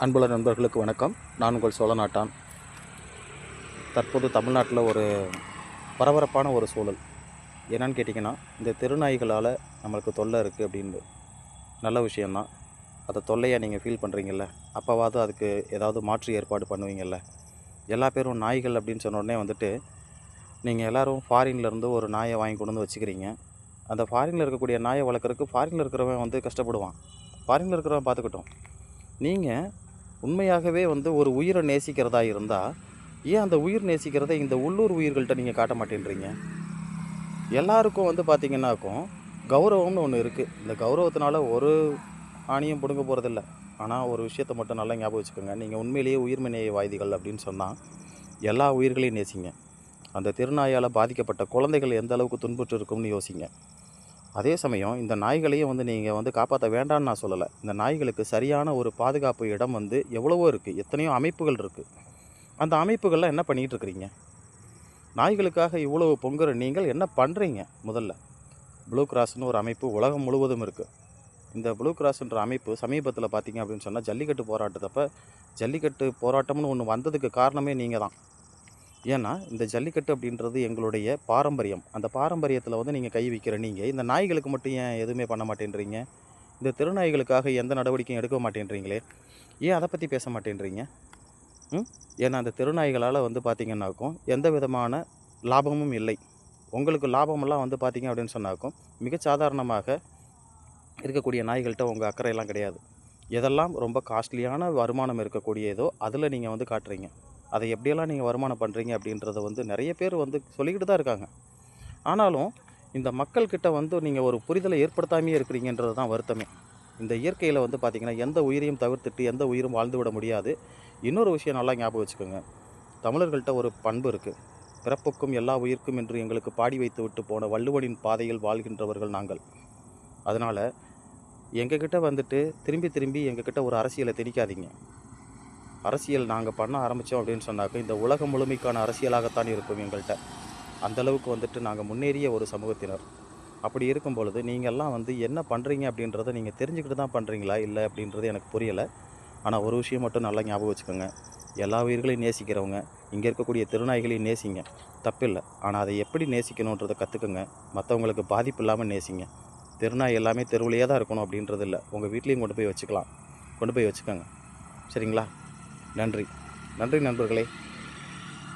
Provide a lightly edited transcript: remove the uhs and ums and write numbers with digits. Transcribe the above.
அன்புள்ள நண்பர்களுக்கு வணக்கம். நான் உங்கள் சோழநாட்டான். தற்போது தமிழ்நாட்டில் ஒரு பரபரப்பான ஒரு சூழல் என்னன்னு கேட்டிங்கன்னா, இந்த தெருநாய்களால் நம்மளுக்கு தொல்லை இருக்குது அப்படின்னு. நல்ல விஷயந்தான். அதை தொல்லையாக நீங்கள் ஃபீல் பண்ணுறீங்கல்ல, அப்போவாவது அதுக்கு ஏதாவது மாற்று ஏற்பாடு பண்ணுவீங்கள்ல. எல்லா பேரும் நாய்கள் அப்படின்னு சொன்ன உடனே வந்துட்டு நீங்கள் எல்லோரும் ஃபாரின்லேருந்து ஒரு நாயை வாங்கி கொண்டு வந்து வச்சுக்கிறீங்க. அந்த ஃபாரினில் இருக்கக்கூடிய நாயை வளர்க்குறதுக்கு ஃபாரினில் இருக்கிறவன் வந்து கஷ்டப்படுவான். ஃபாரினில் இருக்கிறவன் பார்த்துக்கிட்டோம். நீங்கள் உண்மையாகவே வந்து ஒரு உயிரை நேசிக்கிறதா இருந்தால், ஏன் அந்த உயிர் நேசிக்கிறதை இந்த உள்ளூர் உயிர்கள்ட்ட நீங்கள் காட்ட மாட்டேன்றீங்க? எல்லாருக்கும் வந்து பார்த்திங்கன்னாக்கும் கௌரவம்னு ஒன்று இருக்குது. இந்த கௌரவத்தினால ஒரு ஆணியும் பிடுங்க போகிறதில்ல. ஆனால் ஒரு விஷயத்தை மட்டும் நல்லா ஞாபகம் வச்சுக்கோங்க. நீங்கள் உண்மையிலேயே உயிர்மநேயவாதிகள் அப்படின்னு சொன்னால் எல்லா உயிர்களையும் நேசிங்க. அந்த திருநாயால் பாதிக்கப்பட்ட குழந்தைகள் எந்த அளவுக்கு துன்புற்று இருக்கும்னு யோசிங்க. அதே சமயம் இந்த நாய்களையும் வந்து நீங்கள் வந்து காப்பாற்ற வேண்டான்னு நான் சொல்லலை. இந்த நாய்களுக்கு சரியான ஒரு பாதுகாப்பு இடம் வந்து எவ்வளவோ இருக்குது. எத்தனையோ அமைப்புகள் இருக்குது. அந்த அமைப்புகள்லாம் என்ன பண்ணிகிட்டு இருக்கிறீங்க? நாய்களுக்காக இவ்வளோ பொங்குற நீங்கள் என்ன பண்ணுறீங்க? முதல்ல ப்ளூ கிராஸ்னு ஒரு அமைப்பு உலகம் முழுவதும் இருக்குது. இந்த ப்ளூ கிராஸ்ன்ற அமைப்பு சமீபத்தில் பார்த்திங்க அப்படின்னு சொன்னால் ஜல்லிக்கட்டு போராட்டத்தப்போ ஜல்லிக்கட்டு போராட்டம்னு ஒன்று வந்ததுக்கு காரணமே நீங்கள் தான். ஏன்னா இந்த ஜல்லிக்கட்டு அப்படின்றது எங்களுடைய பாரம்பரியம். அந்த பாரம்பரியத்தில் வந்து நீங்கள் கை வைக்கிற நீங்கள் இந்த நாய்களுக்கு மட்டும் ஏன் எதுவுமே பண்ண மாட்டேன்றீங்க? இந்த தெருநாய்களுக்காக எந்த நடவடிக்கையும் எடுக்க மாட்டேன்றீங்களே, ஏன் அதை பற்றி பேச மாட்டேன்றீங்க? ஏன்னா அந்த தெருநாய்களால் வந்து பார்த்திங்கன்னாக்கும் எந்த விதமான லாபமும் இல்லை. உங்களுக்கு லாபமெல்லாம் வந்து பார்த்திங்க அப்படின்னு சொன்னாக்கும் மிகச்சாதாரணமாக இருக்கக்கூடிய நாய்கள்கிட்ட உங்கள் அக்கறையெல்லாம் கிடையாது. எதெல்லாம் ரொம்ப காஸ்ட்லியான வருமானம் இருக்கக்கூடியதோ அதில் நீங்கள் வந்து காட்டுறீங்க. அதை எப்படியெல்லாம் நீங்கள் வருமானம் பண்ணுறீங்க அப்படின்றத வந்து நிறைய பேர் வந்து சொல்லிக்கிட்டு தான் இருக்காங்க. ஆனாலும் இந்த மக்கள்கிட்ட வந்து நீங்கள் ஒரு புரிதலை ஏற்படுத்தாமையே இருக்கிறீங்கன்றது தான் வருத்தமே. இந்த இயற்கையில் வந்து பார்த்திங்கன்னா எந்த உயிரையும் தவிர்த்துட்டு எந்த உயிரும் வாழ்ந்து விட முடியாது. இன்னொரு விஷயம் நல்லா ஞாபகம் வச்சுக்கோங்க. தமிழர்கள்ட்ட ஒரு பண்பு இருக்குது. பிறப்புக்கும் எல்லா உயிர்க்கும் என்று எங்களுக்கு பாடி வைத்து விட்டு போன வள்ளுவனின் பாதையில் வாழ்கின்றவர்கள் நாங்கள். அதனால் எங்ககிட்ட வந்துட்டு திரும்பி எங்ககிட்ட ஒரு அரசியலை திணிக்காதீங்க. அரசியல் நாங்கள் பண்ண ஆரம்பித்தோம் அப்படின்னு சொன்னாக்க இந்த உலகம் முழுமைக்கான அரசியலாகத்தான் இருக்கும் எங்கள்கிட்ட. அந்தளவுக்கு வந்துட்டு நாங்கள் முன்னேறிய ஒரு சமூகத்தினர். அப்படி இருக்கும் பொழுது நீங்கள்லாம் வந்து என்ன பண்ணுறீங்க அப்படின்றத நீங்கள் தெரிஞ்சுக்கிட்டு தான் பண்ணுறீங்களா இல்லை அப்படின்றது எனக்கு புரியலை. ஆனால் ஒரு விஷயம் மட்டும் நல்லா ஞாபகம் வச்சுக்கோங்க. எல்லா உயிர்களையும் நேசிக்கிறவங்க இங்கே இருக்கக்கூடிய திருநாய்களையும் நேசிங்க, தப்பில்லை. ஆனால் அதை எப்படி நேசிக்கணுன்றதை கற்றுக்குங்க. மற்றவங்களுக்கு பாதிப்பு இல்லாமல் நேசிங்க. திருநாய் எல்லாமே தெருவிலேயே தான் இருக்கணும் அப்படின்றது இல்லை. உங்கள் வீட்லேயும் கொண்டு போய் வச்சுக்கோங்க. சரிங்களா? நன்றி நண்பர்களே.